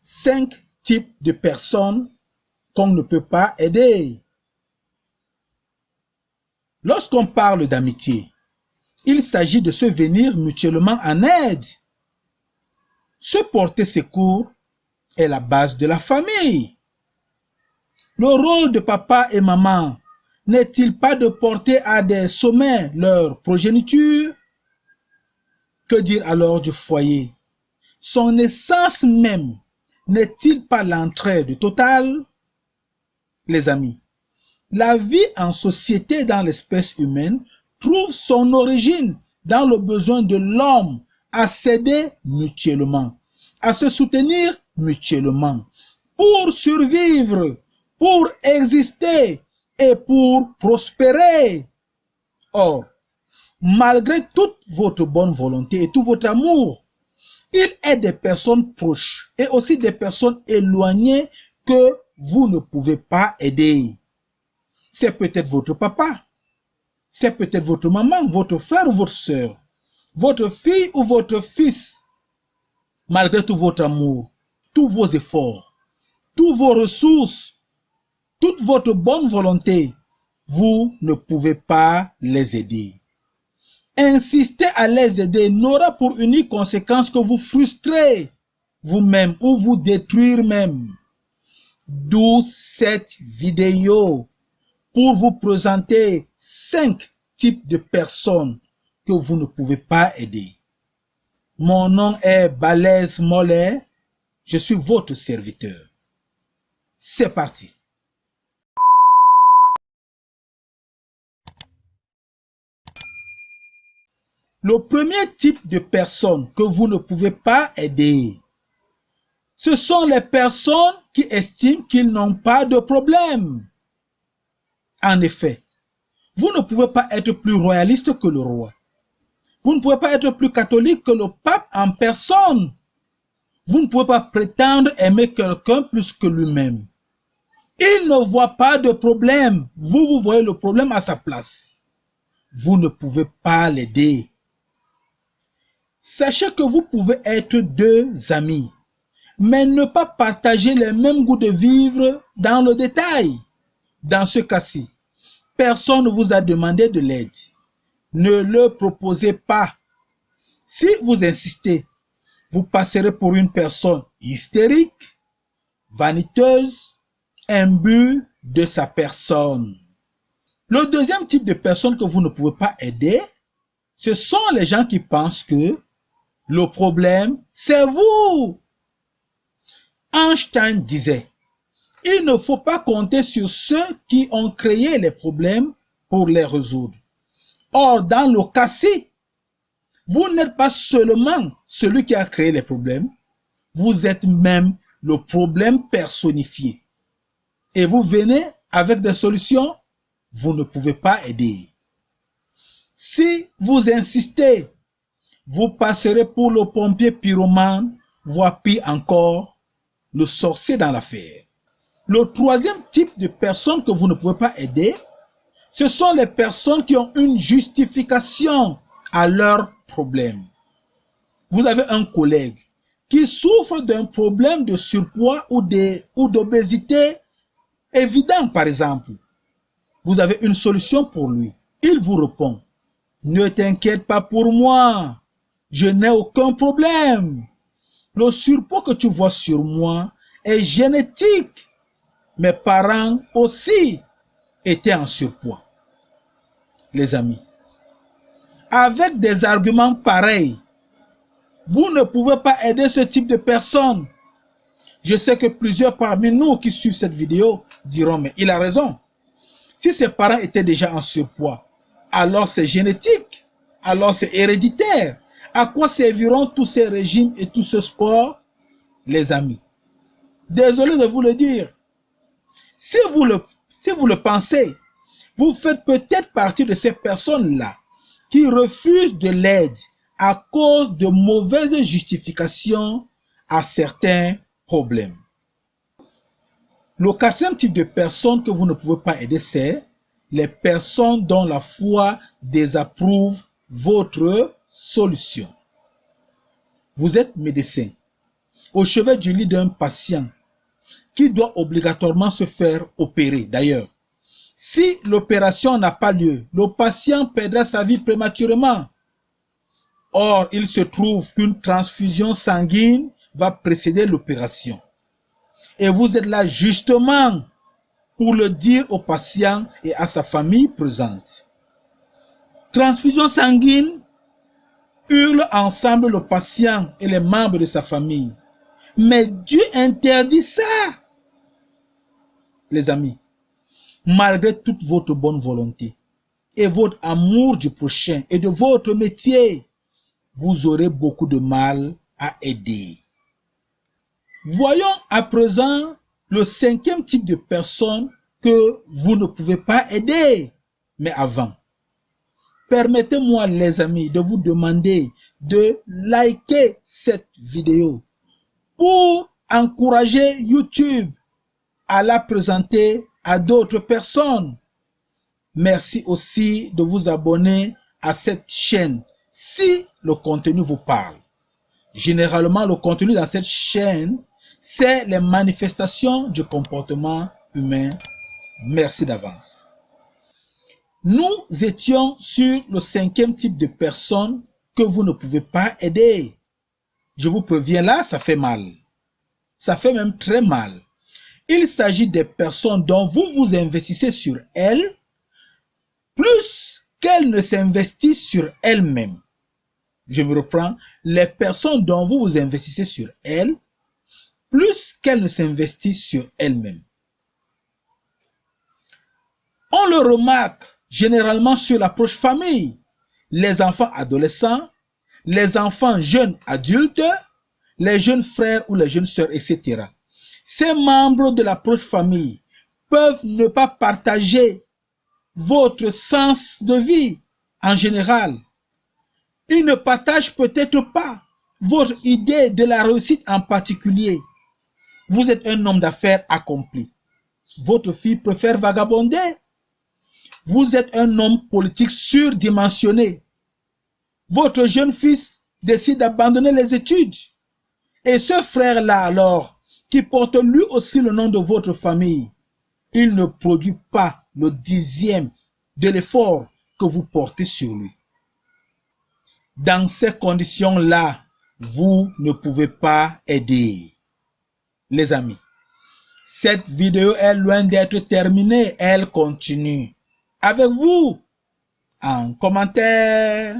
5 types de personnes qu'on ne peut pas aider. Lorsqu'on parle d'amitié, il s'agit de se venir mutuellement en aide. Se porter secours est la base de la famille. Le rôle de papa et maman n'est-il pas de porter à des sommets leur progéniture? Que dire alors du foyer? Son essence même n'est-il pas l'entraide totale? Les amis, la vie en société dans l'espèce humaine trouve son origine dans le besoin de l'homme à s'aider mutuellement, à se soutenir mutuellement, pour survivre, pour exister et pour prospérer. Or, malgré toute votre bonne volonté et tout votre amour, il est des personnes proches et aussi des personnes éloignées que vous ne pouvez pas aider. C'est peut-être votre papa, c'est peut-être votre maman, votre frère ou votre soeur, votre fille ou votre fils. Malgré tout votre amour, tous vos efforts, toutes vos ressources, toute votre bonne volonté, vous ne pouvez pas les aider. Insister à les aider n'aura pour unique conséquence que vous frustrer vous-même ou vous détruire même. D'où cette vidéo pour vous présenter 5 types de personnes que vous ne pouvez pas aider. Mon nom est Balèze Mollet, je suis votre serviteur. C'est parti. Le premier type de personnes que vous ne pouvez pas aider, ce sont les personnes qui estiment qu'ils n'ont pas de problème. En effet, vous ne pouvez pas être plus royaliste que le roi. Vous ne pouvez pas être plus catholique que le pape en personne. Vous ne pouvez pas prétendre aimer quelqu'un plus que lui-même. Il ne voit pas de problème. Vous voyez le problème à sa place. Vous ne pouvez pas l'aider. Sachez que vous pouvez être 2 amis, mais ne pas partager les mêmes goûts de vivre dans le détail. Dans ce cas-ci, personne ne vous a demandé de l'aide. Ne le proposez pas. Si vous insistez, vous passerez pour une personne hystérique, vaniteuse, imbue de sa personne. Le deuxième type de personne que vous ne pouvez pas aider, ce sont les gens qui pensent que le problème, c'est vous. Einstein disait, il ne faut pas compter sur ceux qui ont créé les problèmes pour les résoudre. Or, dans le cas-ci, vous n'êtes pas seulement celui qui a créé les problèmes, vous êtes même le problème personnifié. Et vous venez avec des solutions, vous ne pouvez pas aider. Si vous insistez, vous passerez pour le pompier pyromane, voire pire encore, le sorcier dans l'affaire. Le troisième type de personnes que vous ne pouvez pas aider, ce sont les personnes qui ont une justification à leurs problèmes. Vous avez un collègue qui souffre d'un problème de surpoids ou d'obésité évident par exemple. Vous avez une solution pour lui. Il vous répond, ne t'inquiète pas pour moi, je n'ai aucun problème. Le surpoids que tu vois sur moi est génétique. Mes parents aussi étaient en surpoids. Les amis, avec des arguments pareils, vous ne pouvez pas aider ce type de personnes. Je sais que plusieurs parmi nous qui suivent cette vidéo diront, mais il a raison. Si ses parents étaient déjà en surpoids, alors c'est génétique, alors c'est héréditaire. À quoi serviront tous ces régimes et tout ce sport, les amis? Désolé de vous le dire. Si vous le pensez, vous faites peut-être partie de ces personnes-là qui refusent de l'aide à cause de mauvaises justifications à certains problèmes. Le quatrième type de personnes que vous ne pouvez pas aider, c'est les personnes dont la foi désapprouve votre solution. Vous êtes médecin au chevet du lit d'un patient qui doit obligatoirement se faire opérer. D'ailleurs, si l'opération n'a pas lieu, le patient perdra sa vie prématurément. Or, il se trouve qu'une transfusion sanguine va précéder l'opération. Et vous êtes là justement pour le dire au patient et à sa famille présente. Transfusion sanguine, hurlent ensemble le patient et les membres de sa famille. Mais Dieu interdit ça. Les amis, malgré toute votre bonne volonté et votre amour du prochain et de votre métier, vous aurez beaucoup de mal à aider. Voyons à présent le 5e type de personne que vous ne pouvez pas aider. Mais avant, permettez-moi les amis de vous demander de liker cette vidéo pour encourager YouTube à la présenter à d'autres personnes. Merci aussi de vous abonner à cette chaîne si le contenu vous parle. Généralement, le contenu dans cette chaîne, c'est les manifestations du comportement humain. Merci d'avance. Nous étions sur le 5e type de personnes que vous ne pouvez pas aider. Je vous préviens là, ça fait mal. Ça fait même très mal. Il s'agit des personnes dont vous vous investissez sur elles, plus qu'elles ne s'investissent sur elles-mêmes. Je me reprends, les personnes dont vous vous investissez sur elles, plus qu'elles ne s'investissent sur elles-mêmes. On le remarque généralement sur l'approche famille, les enfants adolescents, les enfants jeunes adultes, les jeunes frères ou les jeunes sœurs, etc. Ces membres de l'approche famille peuvent ne pas partager votre sens de vie en général. Ils ne partagent peut-être pas votre idée de la réussite en particulier. Vous êtes un homme d'affaires accompli. Votre fille préfère vagabonder. Vous êtes un homme politique surdimensionné. Votre jeune fils décide d'abandonner les études. Et ce frère-là alors, qui porte lui aussi le nom de votre famille, il ne produit pas le 10e de l'effort que vous portez sur lui. Dans ces conditions-là, vous ne pouvez pas aider. Les amis, cette vidéo est loin d'être terminée, elle continue. Avec vous, en commentaire,